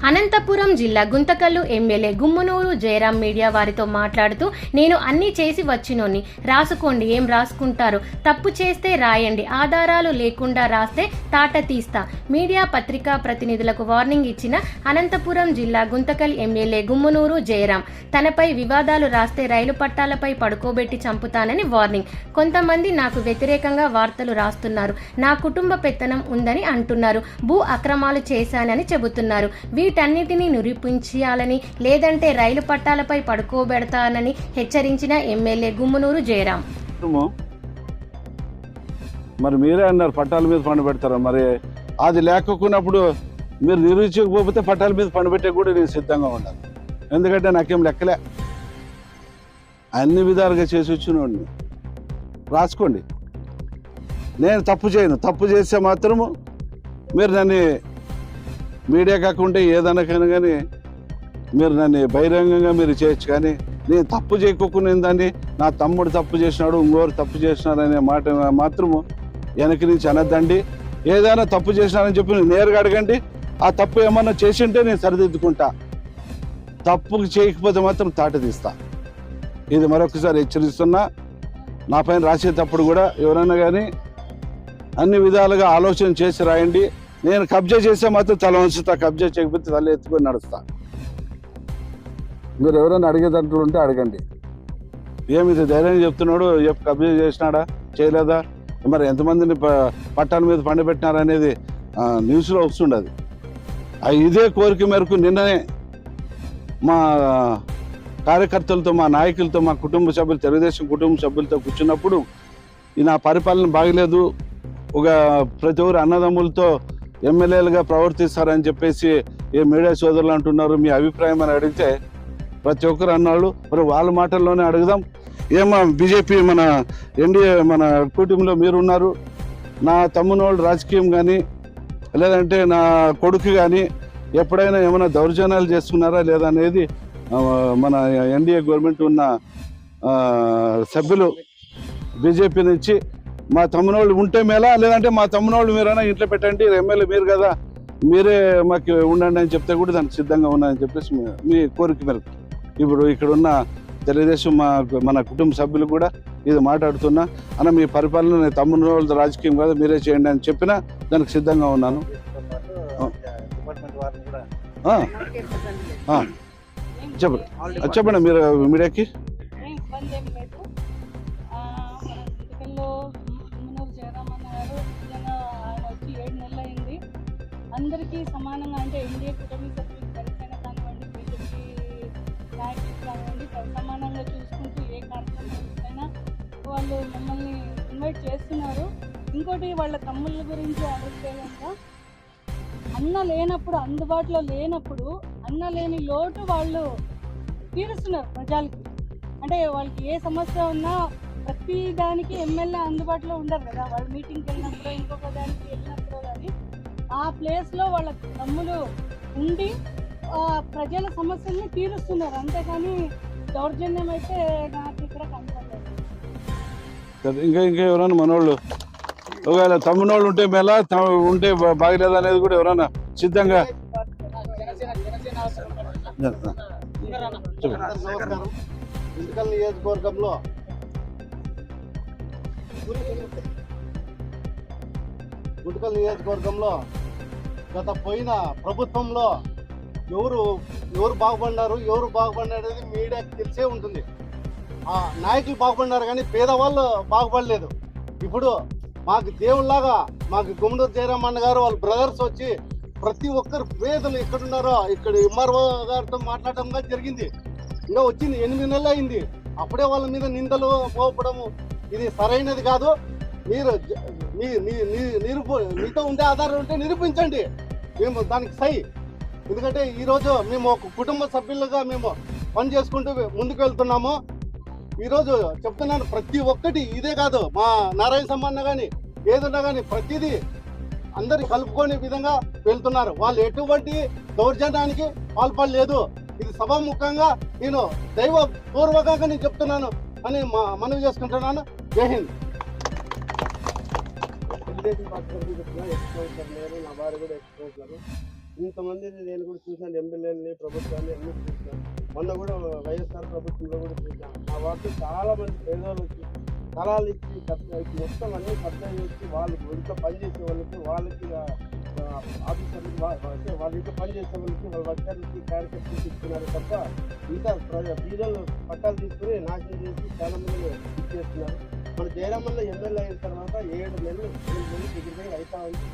అనంతపురం జిల్లా Guntakal MLA Gummanuru Jayaram media వారితో మాట్లాడుతూ, నేను అన్నీ చేసి వచ్చినోని, రాసుకోండి, ఏం రాసుకుంటారు, తప్పు చేస్తే రాయండి, ఆధారాలు లేకుండా రాస్తే తాట తీస్తా. మీడియా పత్రికా ప్రతినిధులకు వార్నింగ్ ఇచ్చిన అనంతపురం జిల్లా గుంతకల్ ఎమ్మెల్యే గుమ్మనూరు జయరాం, తనపై వివాదాలు రాస్తే రైలు పట్టాలపై పడుకోబెట్టి చంపుతానని వార్నింగ్. కొంతమంది నాకు వ్యతిరేకంగా వార్తలు రాస్తున్నారు, నా కుటుంబ పెత్తనం ఉందని అంటున్నారు, భూ అక్రమాలు చేశానని చెబుతున్నారు. వీటన్నిటినీ నిరూపించాలని, లేదంటే రైలు పట్టాలపై పడుకోబెడతానని హెచ్చరించిన ఎమ్మెల్యే గుమ్మనూరు జయరాం. మరి మీరే అన్నారు పట్టాల మీద పండుబెడతారా, మరి అది లేకున్నప్పుడు మీరు నిరూపించకపోతే పట్టాల మీద పండుబెట్టే కూడా నేను సిద్ధంగా ఉన్నాను. ఎందుకంటే నాకేం లెక్కలే, అన్ని విధాలుగా చేసి వచ్చినోడిని. రాసుకోండి, నేను తప్పు చేయను. తప్పు చేస్తే మాత్రము మీరు నన్ను మీడియా కాకుండా ఏదన్నా కానీ మీరు నన్ను బహిరంగంగా మీరు చేయొచ్చు, కానీ నేను తప్పు చేయకోకుండా దాన్ని నా తమ్ముడు తప్పు చేసినాడు, ఇంకోరు తప్పు చేసినాడు అనే మాట మాత్రము వెనక నుంచి అనద్దండి. ఏదైనా తప్పు చేసినానని చెప్పి నేరుగా అడగండి. ఆ తప్పు ఏమన్నా చేసింటే నేను సరిదిద్దుకుంటా, తప్పు చేయకపోతే మాత్రం తాట తీస్తా. ఇది మరొకసారి హెచ్చరిస్తున్నా. నా పైన రాసేటప్పుడు కూడా ఎవరైనా కానీ అన్ని విధాలుగా ఆలోచన చేసి రాయండి. నేను కబ్జా చేస్తే మాత్రం తల వంచుతా, కబ్జా చేయకపోతే తల ఎత్తుకొని నడుస్తా. మీరు ఎవరైనా అడిగేదంటూ ఉంటే అడగండి. ఏమిది ధైర్యం చెప్తున్నాడు, కబ్జా చేసినాడా చేయలేదా, మరి ఎంతమందిని పట్టాల మీద పండబెట్టినారనేది న్యూస్లో వస్తుండదు. ఇదే కోరిక మేరకు నిన్ననే మా కార్యకర్తలతో, మా నాయకులతో, మా కుటుంబ సభ్యులు, తెలుగుదేశం కుటుంబ సభ్యులతో కూర్చున్నప్పుడు నా పరిపాలన బాగలేదు, ఒక ప్రతి ఒక్కరు అన్నదమ్ములతో ఎమ్మెల్యేలుగా ప్రవర్తిస్తారని చెప్పేసి ఏ మీడియా సోదరులు అంటున్నారు, మీ అభిప్రాయం అని అడిగితే ప్రతి ఒక్కరు అన్నాళ్ళు. మరి వాళ్ళ మాటల్లోనే అడుగుదాం. ఏమో బీజేపీ మన ఎన్డీఏ మన కూటమిలో మీరున్నారు, నా తమ్మునోళ్ళు రాజకీయం కానీ లేదంటే నా కొడుకు కానీ ఎప్పుడైనా ఏమైనా దౌర్జన్యాలు చేస్తున్నారా లేదా అనేది మన ఎన్డీఏ గవర్నమెంట్ ఉన్న సభ్యులు బీజేపీ నుంచి మా తమ్మునోళ్ళు ఉంటే మేలా, లేదంటే మా తమ్మునోళ్ళు మీరైనా ఇంట్లో పెట్టండి, ఎమ్మెల్యే మీరు కదా, మీరే మాకు ఉండండి అని చెప్తే కూడా దానికి సిద్ధంగా ఉన్నాయని చెప్పేసి మీ కోరిక మేరకు ఇప్పుడు ఇక్కడ ఉన్న తెలుగుదేశం మన కుటుంబ సభ్యులు కూడా ఇది మాట్లాడుతున్నా. అన్న మీ పరిపాలన తమ్మునోళ్ళ రాజకీయం కదా, మీరే చేయండి అని చెప్పినా దానికి సిద్ధంగా ఉన్నాను. చెప్పండి మీరు మీడియాకి. అందరికీ సమానంగా, అంటే ఎన్డీఏ కూటమి సభ్యులు జనసేన కానివ్వండి, బీజేపీ నాయకులు కానివ్వండి, సమానంగా చూసుకుంటూ ఏ కార్యక్రమాలైనా వాళ్ళు మమ్మల్ని ఇన్వైట్ చేస్తున్నారు. ఇంకోటి వాళ్ళ తమ్ముళ్ళ గురించి అడిగితే కనుక, అన్న లేనప్పుడు, అందుబాటులో లేనప్పుడు అన్న లేని లోటు వాళ్ళు తీరుస్తున్నారు ప్రజలకి. అంటే వాళ్ళకి ఏ సమస్య ఉన్నా ప్రతి దానికి ఎమ్మెల్యే అందుబాటులో ఉండరు కదా, వాళ్ళు మీటింగ్కి వెళ్ళినప్పుడు ఇంకొక దానికి వెళ్ళినప్పుడు కానీ ఆ ప్లేస్లో వాళ్ళ తమ్ములు ఉండి ప్రజల సమస్యల్ని తీరుస్తున్నారు. అంతేకాని దౌర్జన్యం అయితే నాకు ఇక్కడ కనపడలేదు. ఇంకా ఎవరైనా మనోళ్ళు ఒకవేళ తమ్మునోళ్ళు ఉంటే మేళ ఉంటే బాగలేదు అనేది కూడా ఎవరైనా సిద్ధంగా గుంతకల్ నియోజకవర్గంలో గత పోయిన ప్రభుత్వంలో ఎవరు బాగుపడినారు, ఎవరు బాగుపడినారనేది మీడియాకి తెలిసే ఉంటుంది. ఆ నాయకులు బాగుపడినారు కానీ పేదవాళ్ళు బాగుపడలేదు. ఇప్పుడు మాకు దేవుళ్ళలాగా మాకు గుమ్మనూరు జయరాం అన్న గారు వాళ్ళ బ్రదర్స్ వచ్చి ప్రతి ఒక్కరు పేదలు ఎక్కడున్నారో ఇక్కడ ఎంఆర్ఓ గారితో మాట్లాడటం జరిగింది. ఇంకా వచ్చింది 8 నెలలు అయింది, అప్పుడే వాళ్ళ మీద నిందలు పోపడము ఇది సరైనది కాదు. మీరు మీతో ఉండే ఆధారం ఉంటే నిరూపించండి, మేము దానికి సై. ఎందుకంటే ఈరోజు మేము ఒక కుటుంబ సభ్యులుగా మేము పని చేసుకుంటూ ముందుకు వెళ్తున్నాము. ఈరోజు చెప్తున్నాను, ప్రతి ఒక్కటి ఇదే కాదు, మా నారాయణ సమ్మన్న కానీ ఏదన్నా కానీ ప్రతిదీ అందరి కలుపుకునే విధంగా వెళ్తున్నారు. వాళ్ళు ఎటువంటి దౌర్జన్యానికి పాల్పడలేదు. ఇది సభాముఖంగా నేను దైవ పూర్వకంగా నేను చెప్తున్నాను అని మనవి చేసుకుంటున్నాను. జై హింద్. తెలుగుదేశం పార్టీ చెప్తున్నా, ఎక్స్పోజర్ నేను నా భార్య కూడా ఎక్స్పోజర్. ఇంతమంది నేను కూడా చూశాను, ఎమ్మెల్యేలని ప్రభుత్వాన్ని అన్ని చూశాను. మొన్న కూడా వైఎస్ఆర్ ప్రభుత్వంలో కూడా చూశాను. ఆ వార్డు చాలా మంది పేదవాళ్ళకి స్థలాలు ఇచ్చి మొత్తం అన్ని కబ్జా చేసి వాళ్ళకి ఇంట్లో పనిచేసే వాళ్ళకి ఆఫీసర్లకి అంటే వాళ్ళ ఇంట్లో పనిచేసే వాళ్ళ వర్కర్లకి కార్యకర్తలకి ఇస్తున్నారు తప్ప ఇంకా బీదలు పట్టాలు తీసుకుని నాశనం చేసి చాలా మంది ఇచ్చేస్తున్నారు. మన జయరామన్న ఎమ్మెల్యే అయిన తర్వాత 7 నెలలు దగ్గర అవుతా ఉంది.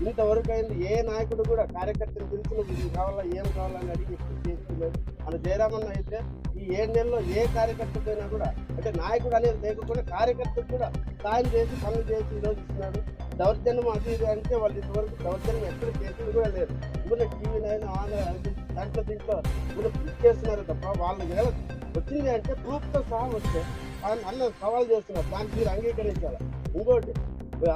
ఇంతవరకు అయింది ఏ నాయకుడు కూడా కార్యకర్తలు పిలిచిన ఇది కావాలా ఏం కావాలని అడిగి ఎక్కువ చేస్తున్నారు. మన జయరామన్న అయితే ఈ 7 నెలల్లో ఏ కార్యకర్త పోయినా కూడా అంటే నాయకుడు అనేది లేకపోతే కార్యకర్తకు కూడా సాయం చేసి పనులు చేసి ఈరోజు ఇస్తున్నాడు. దౌర్జన్యం అది ఇది అంటే వాళ్ళు ఇంతవరకు దౌర్జన్యం ఎక్కడ చేసింది కూడా లేదు. ఇప్పుడు టీవీ 9 దీంట్లో కూడా ఇచ్చేస్తున్నారు తప్ప వాళ్ళు వచ్చింది అంటే ప్రూఫ్తో సహా వస్తే అన్న సవాల్ చేస్తున్నారు. దానికి మీరు అంగీకరించాలి. ఇంకోటి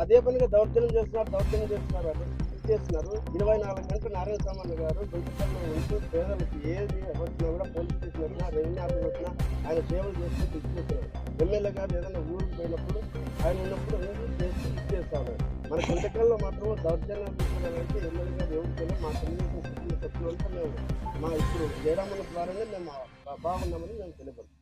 అదే పనిగా దౌర్జన్యం చేస్తున్నారు అని ఇచ్చేస్తున్నారు. 24 గంటలు నారాయణ సామాన్య గారు గుంటకల్లో ఉంటూ పేదలకు ఏది వచ్చినా కూడా పోలీస్ స్టేషన్ వచ్చినా రెవెన్యూ ఆఫీస్ వచ్చినా ఆయన సేవలు చేసుకుంటూ ఇచ్చేస్తున్నారు. ఎమ్మెల్యే గారు ఏదైనా ఊరికి పోయినప్పుడు ఆయన ఉన్నప్పుడు అన్ని చేసి ఇచ్చేస్తాను. మన గుంటకల్లో మాత్రం దౌర్జన్యాలు తీసుకున్నారంటే ఎమ్మెల్యే గారు ఎవరికైనా మా తెలుగుదేశం సభ్యులంతా మేము మా ఇప్పుడు జయరామన్న ద్వారానే మేము బాగున్నామని మేము తెలియపడుతున్నాం.